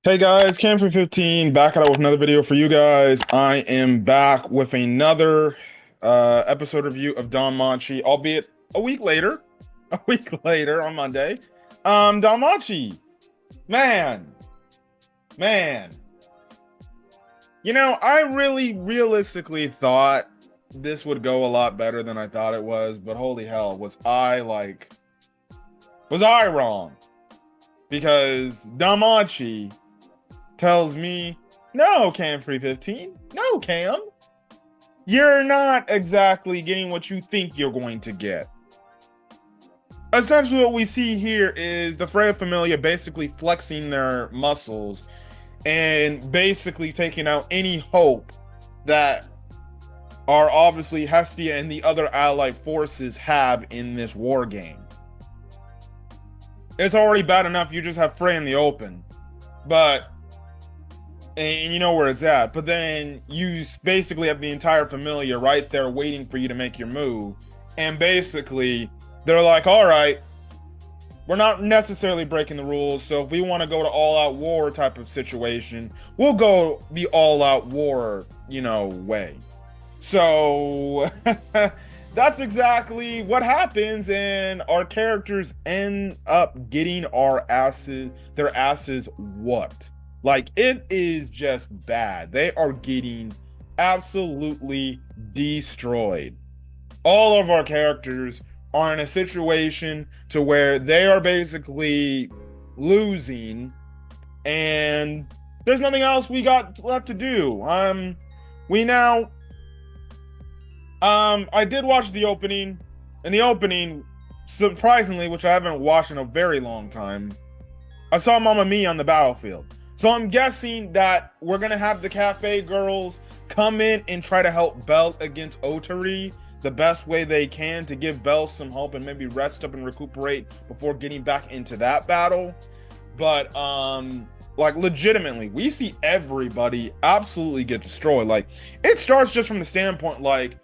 Hey guys, Cam315 back at it with another video for you guys. I am back with another episode review of Danmachi, albeit a week later. A week later on Monday. Danmachi, man, man. I really realistically thought this would go a lot better than I thought it was, but holy hell, was I wrong? Because Danmachi tells me, no, Cam315, no, Cam, you're not exactly getting what you think you're going to get. Essentially, what we see here is the Freya familia basically flexing their muscles and basically taking out any hope that are obviously Hestia and the other allied forces have in this war game. It's already bad enough you just have Freya in the open, and you know where it's at. But then you basically have the entire familia right there waiting for you to make your move. And basically, they're like, all right, we're not necessarily breaking the rules. So if we want to go to all-out war type of situation, we'll go the all-out war, way. So that's exactly what happens, and our characters end up getting their asses whooped. Like, it is just bad. They are getting absolutely destroyed. All of our characters are in a situation to where they are basically losing, and there's nothing else we got left to do. We now, I did watch the opening, and the opening, surprisingly, which I haven't watched in a very long time, I saw Mamma Mia on the battlefield. So I'm guessing that we're gonna have the cafe girls come in and try to help Belle against Otari the best way they can to give Belle some hope and maybe rest up and recuperate before getting back into that battle. But like, legitimately, we see everybody absolutely get destroyed. Like, it starts just from the standpoint, like,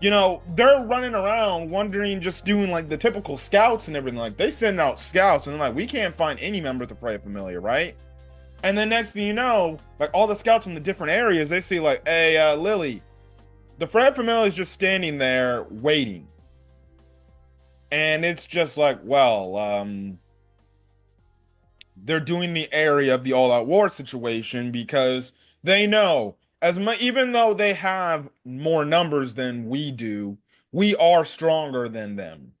they're running around wondering, just doing like the typical scouts and everything. Like, they send out scouts and they're like, we can't find any members of Freya familia, right? And then next thing you know, like, all the scouts from the different areas, they see like, hey, Lily, the Freya familia is just standing there waiting. And it's just like, well, they're doing the area of the all-out war situation because they know, even though they have more numbers than we do, we are stronger than them.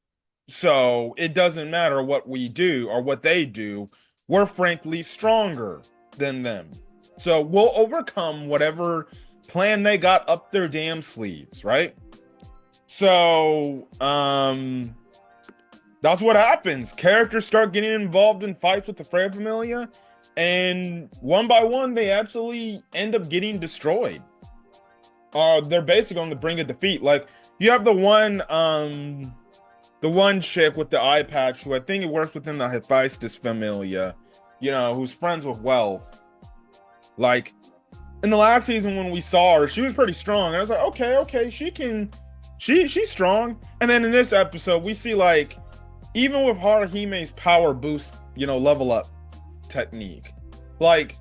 So it doesn't matter what we do or what they do. We're frankly stronger than them. So we'll overcome whatever plan they got up their damn sleeves, right? So, that's what happens. Characters start getting involved in fights with the Freya familia, and one by one, they absolutely end up getting destroyed. They're basically on the brink of defeat. Like, you have the one chick with the eye patch who I think it works within the Hephaestus familia, who's friends with Wealth. Like, in the last season when we saw her, she was pretty strong. I was like, okay, she's strong. And then in this episode, we see, like, even with Haruhime's power boost, level up technique, like,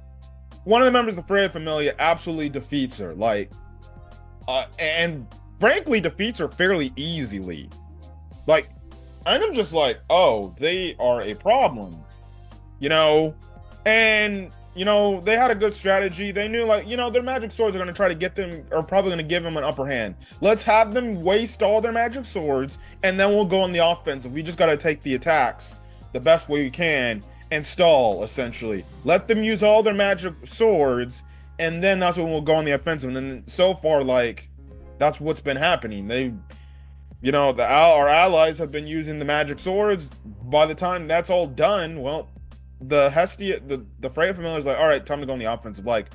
one of the members of the Freya familia absolutely defeats her, like, and frankly defeats her fairly easily. Like, and I'm just like, oh, they are a problem, and they had a good strategy. They knew, like, their magic swords are going to try to get them, or probably going to give them an upper hand. Let's have them waste all their magic swords, and then we'll go on the offensive. We just got to take the attacks the best way we can and stall, essentially. Let them use all their magic swords, and then that's when we'll go on the offensive. And then so far, like, that's what's been happening. Our allies have been using the magic swords. By the time that's all done, well, the Hestia, the Freya familia is like, all right, time to go on the offensive. Like,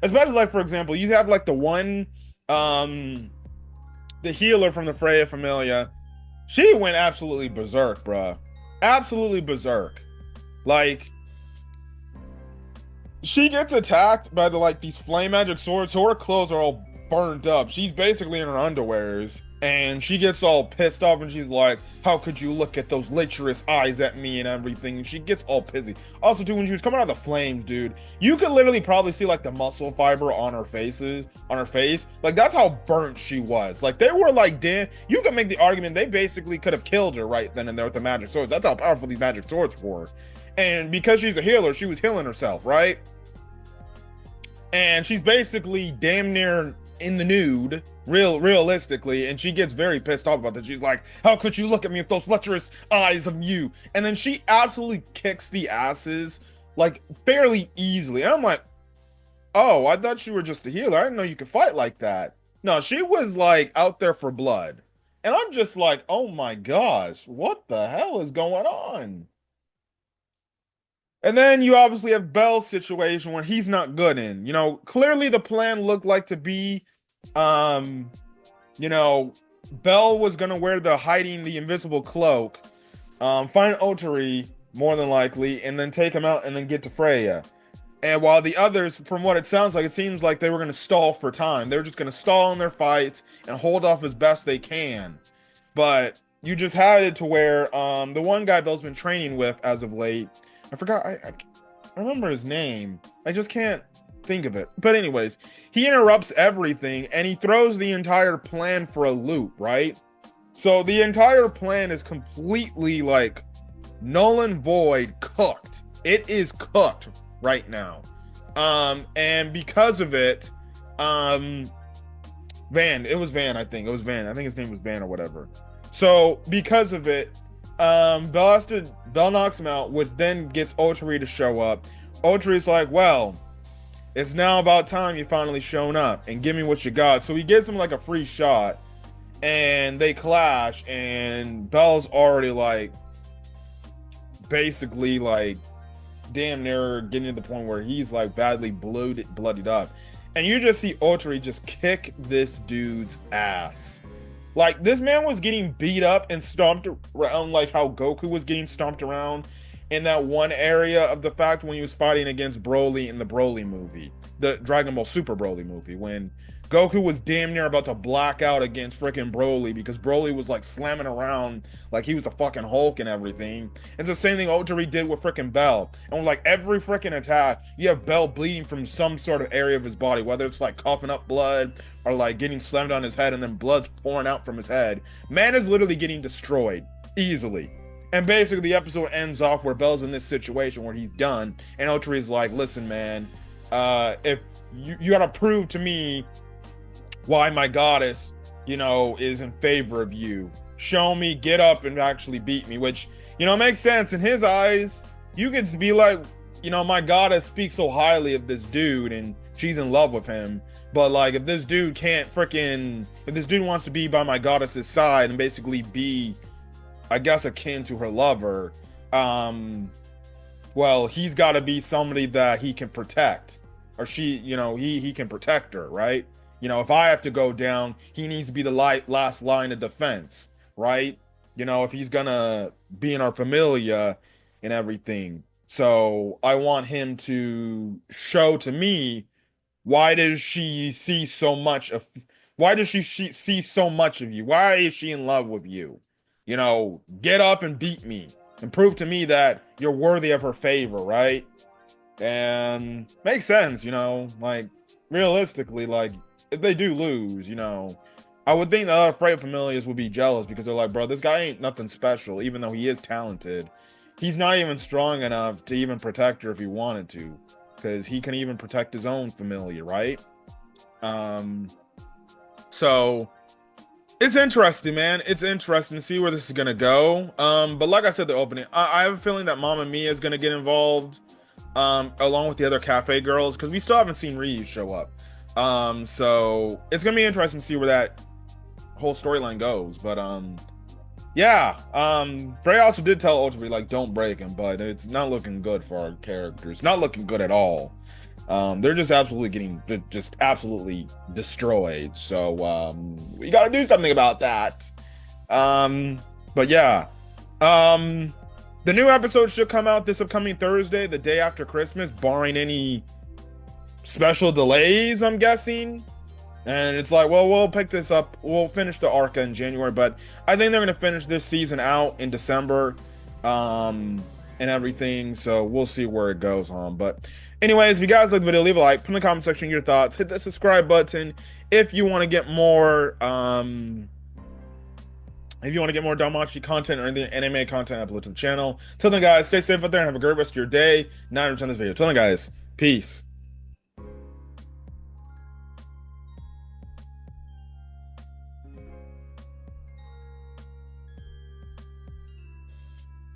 especially, like, for example, you have like the one, the healer from the Freya familia. She went absolutely berserk, bruh. Absolutely berserk. Like, she gets attacked by these flame magic swords, so her clothes are all burnt up. She's basically in her underwears, And she gets all pissed off and she's like, how could you look at those lecherous eyes at me and everything? And she gets all pissy. Also, too, when she was coming out of the flames, dude, you could literally probably see like the muscle fiber on her face. Like, that's how burnt she was. Like, they were like, damn, you could make the argument they basically could have killed her right then and there with the magic swords. That's how powerful these magic swords were. And because she's a healer, she was healing herself, right? And she's basically damn near in the nude, realistically, and she gets very pissed off about that. She's like, how could you look at me with those lecherous eyes of you? And then she absolutely kicks the asses like fairly easily. And I'm like, oh, I thought you were just a healer. I didn't know you could fight like that. No, she was like out there for blood. And I'm just like, oh my gosh, what the hell is going on? And then you obviously have Bel's situation where he's not good in. You know, clearly the plan looked like to be, you know, Bel was gonna wear the invisible cloak, find Otari more than likely, and then take him out and then get to Freya. And while the others, from what it sounds like, it seems like they were gonna stall for time. They were just gonna stall in their fights and hold off as best they can. But you just had it to where the one guy Bel's been training with as of late, I forgot, I remember his name. I just can't think of it. But anyways, he interrupts everything and he throws the entire plan for a loop, right? So the entire plan is completely like null and void, cooked. It is cooked right now. And because of it, Van, it was Van, I think. It was Van. I think his name was Van or whatever. So because of it, Bel knocks him out, which then gets Otari to show up. Otari's like, well, it's now about time you finally shown up and give me what you got. So he gives him like a free shot and they clash and Bel's already like basically like damn near getting to the point where he's like badly bloodied up. And you just see Otari just kick this dude's ass. Like, this man was getting beat up and stomped around like how Goku was getting stomped around in that one area of the fact when he was fighting against Broly in the Broly movie, the Dragon Ball Super Broly movie, when Goku was damn near about to black out against freaking Broly because Broly was like slamming around like he was a fucking Hulk and everything. It's the same thing Otari did with freaking Bel. And with like every freaking attack, you have Bel bleeding from some sort of area of his body, whether it's like coughing up blood or like getting slammed on his head and then blood's pouring out from his head. Man is literally getting destroyed easily. And basically the episode ends off where Bel's in this situation where he's done and Otari's like, listen, man, if you gotta prove to me why my goddess, you know, is in favor of you. Show me, get up and actually beat me, which, you know, makes sense. In his eyes, you could be like, you know, my goddess speaks so highly of this dude and she's in love with him. But like, if this dude if this dude wants to be by my goddess's side and basically be, I guess, akin to her lover, well, he's got to be somebody that he can protect. Or she, you know, he can protect her, right? You know, if I have to go down, he needs to be the last line of defense, right? You know, if he's gonna be in our familia and everything. So I want him to show to me, why does she see so much of you? Why is she in love with you? You know, get up and beat me and prove to me that you're worthy of her favor, right? And makes sense, you know, like realistically, like if they do lose, you know, I would think the other Freya familiars would be jealous because they're like, bro, this guy ain't nothing special, even though he is talented. He's not even strong enough to even protect her if he wanted to, because he can even protect his own familia, right? So it's interesting, man. It's interesting to see where this is gonna go. But like I said, the opening, I have a feeling that Mamma Mia is gonna get involved, along with the other cafe girls, because we still haven't seen Ryu show up. So it's gonna be interesting to see where that whole storyline goes. But yeah, Freya also did tell Otari like don't break him, but it's not looking good for our characters. Not looking good at all. They're just absolutely destroyed. So we gotta do something about that. But yeah, the new episode should come out this upcoming Thursday, the day after Christmas, barring any special delays, I'm guessing. And it's like, well, we'll pick this up. We'll finish the arc in January, but I think they're gonna finish this season out in December, and everything. So we'll see where it goes on. But, anyways, if you guys like the video, leave a like, put in the comment section your thoughts, hit that subscribe button if you want to get more, if you want to get more Danmachi content or anything anime content uploaded to the channel. Till then, guys, stay safe out there and have a great rest of your day. 9 on this video. Till then, guys, peace.